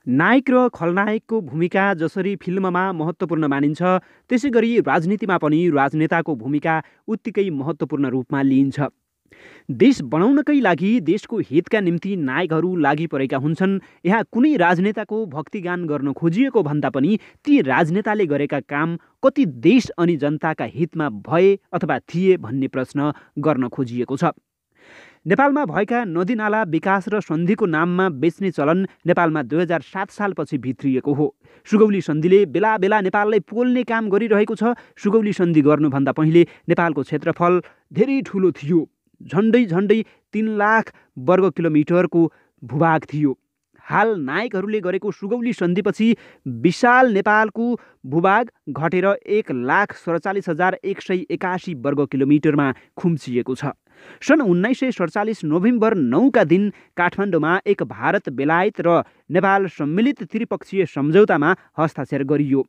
नायक र खलनायकको भूमिका जसरी फिल्ममा महत्त्वपूर्ण मानिन्छ, त्यसैगरी राजनीतिमा पनि राजनेताको भूमिका उत्तिकै महत्त्वपूर्ण रूपमा लिइन्छ। देश बनाउनकै लागि देशको हितका निम्ति नायकहरू लागि परेका हुन्छन्। यहाँ कुनै राजनेताको भक्तिगान गर्न खोजिएको भन्दा पनि ती राजनेताले गरेका काम कति देश अनि जनताका हितमा भए अथवा थिए भन्ने प्रश्न गर्न खोजिएको छ। नेपालमा भएका नदीनाला विकास र सन्धिको नाममा बेच्ने चलन नेपालमा 2007 सालपछि भित्रिएको हो। सुगौली सन्धिले बेला बेला नेपाललाई पोल्ने काम गरिरहेको छ। सुगौली सन्धि गर्नुभन्दा पहिले नेपालको क्षेत्रफल धेरै ठुलो थियो। झन्डै 3 लाख वर्ग किलोमिटरको भूभाग थियो। हाल नायकहरूले गरेको सुगौली सन्धिपछि विशाल नेपालको भूभाग घटेर 1,47,181 वर्ग किलोमिटरमा खुम्चिएको छ। सन् 1947 नोभेम्बर 9 का दिन काठमाडौँमा एक भारत बेलायत र नेपाल सम्मिलित त्रिपक्षीय सम्झौतामा हस्ताक्षर गरियो।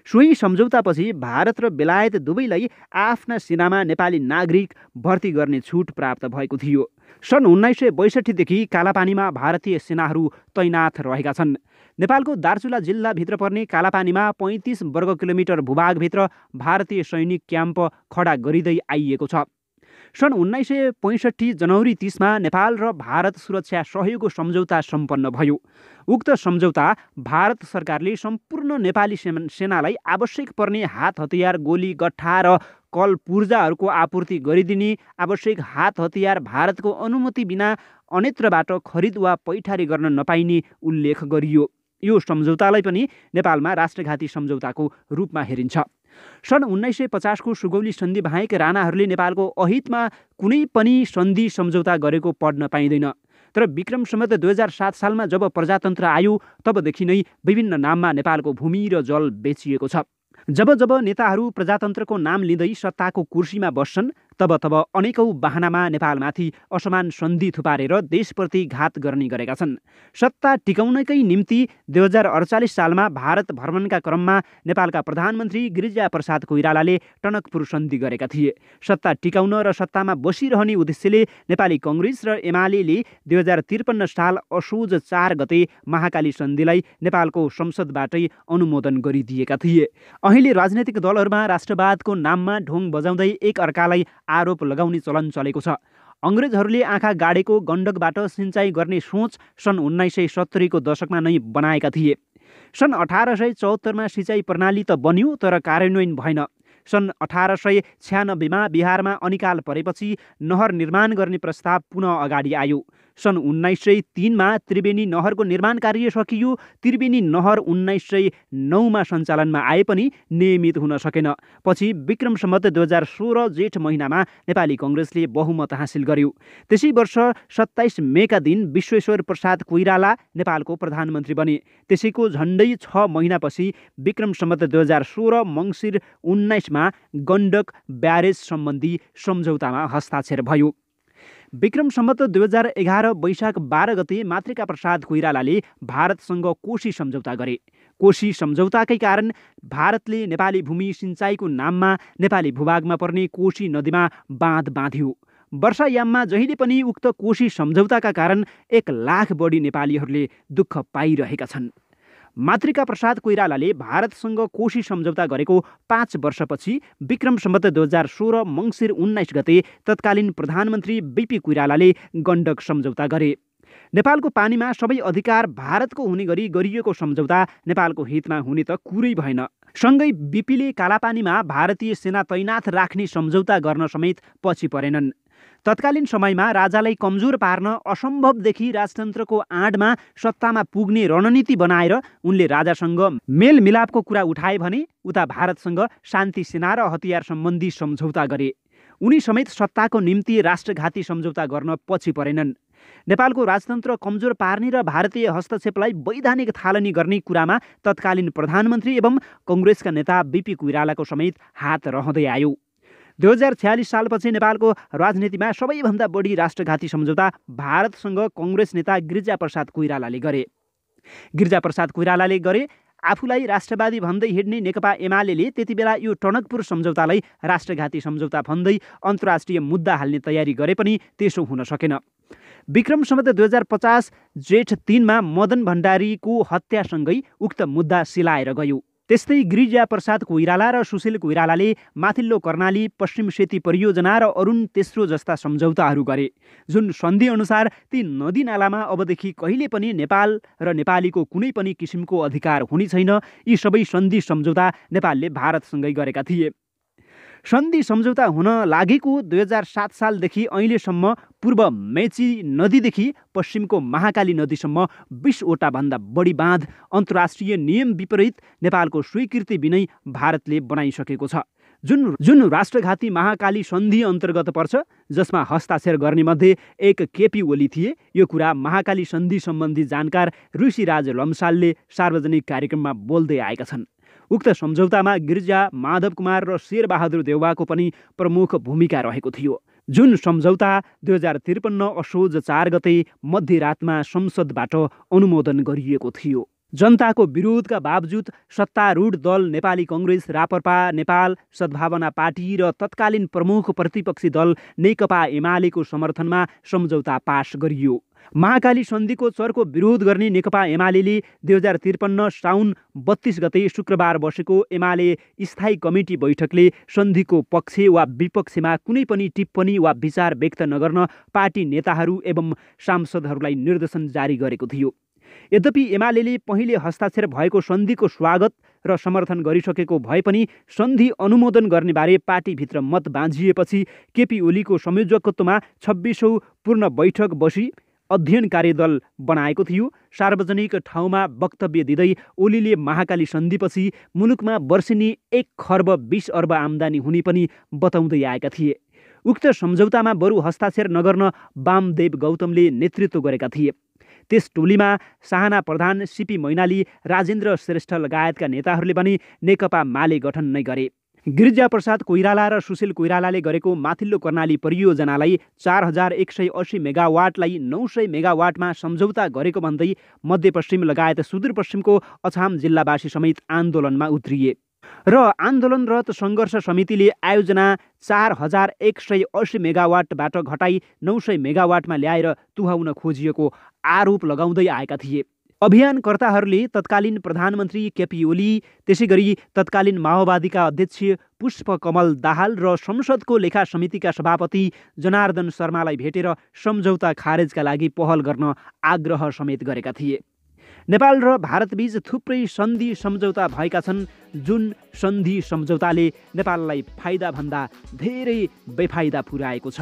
सोही सम्झौतापछि भारत र बेलायत दुवैलाई आफ्ना सेनामा नेपाली नागरिक भर्ती गर्ने छुट प्राप्त भएको थियो। सन् 1962 देखि कालापानीमा भारतीय सेनाहरू तैनाथ रहेका छन्। नेपालको दार्चुला जिल्लाभित्र पर्ने कालापानीमा 35 वर्ग किलोमिटर भूभागभित्र भारतीय सैनिक क्याम्प खडा गरिँदै आइएको छ। सन् 1965 जनवरी 30 मा नेपाल र भारत सुरक्षा सहयोग सम्झौता सम्पन्न भयो। उक्त सम्झौता भारत सरकारले सम्पूर्ण नेपाली सेनालाई आवश्यक पर्ने हात हतियार, गोली, गट्ठा र कल पूर्जाहरूको आपूर्ति गरिदिने, आवश्यक हात हतियार भारतको अनुमति बिना अन्यत्रबाट खरिद वा पैठारी गर्न नपाइने उल्लेख गरियो। यो सम्झौतालाई पनि नेपालमा राष्ट्रघाती सम्झौताको रूपमा हेरिन्छ। सन् 1950 को सुगौली सन्धि बाहेक राणाहरूले नेपालको अहितमा कुनै पनि सन्धि सम्झौता गरेको पढ्न पाइँदैन। तर विक्रम सम्वत 2007 सालमा जब प्रजातन्त्र आयो तबदेखि नै विभिन्न नाममा नेपालको भूमि र जल बेचिएको छ। जब जब नेताहरू प्रजातन्त्रको नाम लिँदै सत्ताको कुर्सीमा बस्छन् तब अनेकौं बहानामा नेपालमाथि असमान सन्धि थुपारेर देशप्रति घात गर्ने गरेका छन्। सत्ता टिकाउनकै निम्ति 2048 सालमा भारत भ्रमणका क्रममा नेपालका प्रधानमन्त्री गिरिजाप्रसाद कोइरालाले टनकपुर सन्धि गरेका थिए। सत्ता टिकाउन र सत्तामा बसिरहने उद्देश्यले नेपाली कङ्ग्रेस र एमाले 2053 साल असोज 4 गते महाकाली सन्धिलाई नेपालको संसदबाटै अनुमोदन गरिदिएका थिए। अहिले राजनैतिक दलहरूमा राष्ट्रवादको नाममा ढोङ बजाउँदै एक अर्कालाई आरोप लगाउने चलन चलेको छ। अङ्ग्रेजहरूले आँखा गाडेको गण्डकबाट सिँचाइ गर्ने सोच सन् 1970 को दशकमा नै बनाएका थिए। सन् 1874 मा सिँचाइ प्रणाली त बन्यो तर कार्यान्वयन भएन। सन् 1896 मा बिहारमा अनिकाल परेपछि नहर निर्माण गर्ने प्रस्ताव पुनः अगाडि आयो। सन् 1903 मा त्रिवेणी नहरको निर्माण कार्य सकियो। त्रिवेणी नहर 1909 मा सञ्चालनमा आए पनि नियमित हुन सकेन। पछि विक्रम सम्वत 2016 जेठ महिनामा नेपाली कङ्ग्रेसले बहुमत हासिल गर्यो। त्यसै वर्ष 27 मेका दिन विश्वेश्वर प्रसाद कोइराला नेपालको प्रधानमन्त्री बने। त्यसैको झन्डै 6 महिनापछि विक्रम सम्वत 2016 मङ्सिर 19 मा गण्डक ब्यारेज सम्बन्धी सम्झौतामा हस्ताक्षर भयो। विक्रम सम्वत 2011 वैशाख 12 गते मातृका प्रसाद कोइरालाले भारतसँग कोशी सम्झौता गरे। कोशी सम्झौताकै कारण भारतले नेपाली भूमि सिँचाइको नाममा नेपाली भूभागमा पर्ने कोशी नदीमा बाँध बाँध्यो। वर्षायाममा जहिले पनि उक्त कोशी सम्झौताका कारण 1 लाख बढी नेपालीहरूले दुःख पाइरहेका छन्। मातृका प्रसाद कोइरालाले भारतसँग कोशी सम्झौता गरेको 5 वर्षपछि विक्रम सम्वत 2016 मङ्सिर 19 गते तत्कालीन प्रधानमन्त्री बीपी कोइरालाले गण्डक सम्झौता गरे। नेपालको पानीमा सबै अधिकार भारतको हुने गरी गरिएको सम्झौता नेपालको हितमा हुने त कुरै भएन। सँगै बीपीले कालापानीमा भारतीय सेना तैनाथ राख्ने सम्झौता गर्न समेत पछि परेनन्। तत्कालीन समयमा राजालाई कमजोर पार्न असम्भवदेखि राजतन्त्रको आडमा सत्तामा पुग्ने रणनीति बनाएर उनले राजासँग मेलमिलापको कुरा उठाए भने उता भारतसँग शान्ति सेना र हतियार सम्बन्धी सम्झौता गरे। उनी समेत सत्ताको निम्ति राष्ट्रघाती सम्झौता गर्न पछि परेनन्। नेपालको राजतन्त्र कमजोर पार्ने र भारतीय हस्तक्षेपलाई वैधानिक थालनी गर्ने कुरामा तत्कालीन प्रधानमन्त्री एवं कङ्ग्रेसका नेता बीपी कोइरालाको समेत हात रहँदै आयो। 2046 सालपछि नेपालको राजनीतिमा सबैभन्दा बढी राष्ट्रघाती सम्झौता भारतसँग कङ्ग्रेस नेता गिरिजाप्रसाद कोइरालाले गरे। गिरिजाप्रसाद कोइरालाले गरे। आफूलाई राष्ट्रवादी भन्दै हिँड्ने नेकपा एमाले त्यतिबेला यो टनकपुर सम्झौतालाई राष्ट्रघाती सम्झौता भन्दै अन्तर्राष्ट्रिय मुद्दा हाल्ने तयारी गरे पनि त्यसो हुन सकेन। विक्रम सम्वत 2050 जेठ 3 मदन भण्डारीको हत्यासँगै उक्त मुद्दा सिलाएर गयो। त्यस्तै गिरिजा प्रसाद कोइराला र सुशील कोइरालाले माथिल्लो कर्णाली पश्चिम सेती परियोजना र अरुण तेस्रो जस्ता सम्झौताहरू गरे, जुन सन्धि अनुसार ती नदी नालामा अबदेखि कहिले पनि नेपाल र नेपालीको कुनै पनि किसिमको अधिकार हुने छैन। यी सबै सन्धि सम्झौता नेपालले भारतसँगै गरेका थिए। सन्धि सम्झौता हुन लागेको 2007 सालदेखि अहिलेसम्म पूर्व मेची नदीदेखि पश्चिमको महाकाली नदीसम्म 20वटा भन्दा बढी बाँध अन्तर्राष्ट्रिय नियम विपरीत नेपालको स्वीकृति बिनै भारतले बनाइसकेको छ, जुन राष्ट्रघाती महाकाली सन्धि अन्तर्गत पर्छ, जसमा हस्ताक्षर गर्ने मध्ये एक केपी ओली थिए। यो कुरा महाकाली सन्धि सम्बन्धी जानकार ऋषिराज लम्सालले सार्वजनिक कार्यक्रममा बोल्दै आएका छन्। उक्त सम्झौतामा गिरिजा, माधव कुमार र शेरबहादुर देउवाको पनि प्रमुख भूमिका रहेको थियो, जुन सम्झौता 2053 असोज 4 गते मध्यरातमा संसदबाट अनुमोदन गरिएको थियो। जनताको विरोधका बावजुद सत्तारूढ दल नेपाली कङ्ग्रेस, राप्रपा, नेपाल सद्भावना पार्टी र तत्कालीन प्रमुख प्रतिपक्षी दल नेकपा एमालेको समर्थनमा सम्झौता पास गरियो। महाकाली सन्धिको चर्को विरोध गर्ने नेकपा एमाले 2053 साउन 32 गते शुक्रबार बसेको एमाले स्थायी कमिटी बैठकले सन्धिको पक्ष वा विपक्षमा कुनै पनि टिप्पणी वा विचार व्यक्त नगर्न पार्टी नेताहरू एवं सांसदहरूलाई निर्देशन जारी गरेको थियो। यद्यपि एमाले पहिले हस्ताक्षर भएको सन्धिको स्वागत र समर्थन गरिसकेको भए पनि सन्धि अनुमोदन गर्ने बारे पार्टीभित्र मत बाँझिएपछि केपी ओलीको संयोजकत्वमा 26औं पूर्ण बैठक बसी अध्ययन कार्यदल बनाएको थियो। सार्वजनिक ठाउँमा वक्तव्य दिँदै ओलीले महाकाली सन्धिपछि मुलुकमा वर्षेनी 1 खर्ब 20 अर्ब आम्दानी हुने पनि बताउँदै आएका थिए। उक्त सम्झौतामा बरु हस्ताक्षर नगर्न वामदेव गौतमले नेतृत्व गरेका थिए। त्यस टोलीमा साहना प्रधान, सीपी मैनाली, राजेन्द्र श्रेष्ठ लगायतका नेताहरूले पनि नेकपा माले गठन नै गरे। गिरिजा प्रसाद कोइराला र सुशील कोइरालाले गरेको माथिल्लो कर्णाली परियोजनालाई 4180 मेगावाटलाई 900 मेगावाटमा सम्झौता गरेको भन्दै मध्यपश्चिम लगायत सुदूरपश्चिमको अछाम जिल्लावासी समेत आन्दोलनमा उत्रिए र आन्दोलनरत सङ्घर्ष समितिले आयोजना 4180 मेगावाटबाट घटाई 900 मेगावाटमा ल्याएर तुहाउन खोजिएको आरोप लगाउँदै आएका थिए। अभियानकर्ताहरूले तत्कालीन प्रधानमन्त्री केपी ओली, त्यसैगरी तत्कालीन माओवादीका अध्यक्ष पुष्पकमल दाहाल र संसदको लेखा समितिका सभापति जनार्दन शर्मालाई भेटेर सम्झौता खारेजका लागि पहल गर्न आग्रह समेत गरेका थिए। नेपाल र भारतबीच थुप्रै सन्धि सम्झौता भएका छन्, जुन सन्धि सम्झौताले नेपाललाई फाइदाभन्दा धेरै बेफाइदा पुर्याएको छ।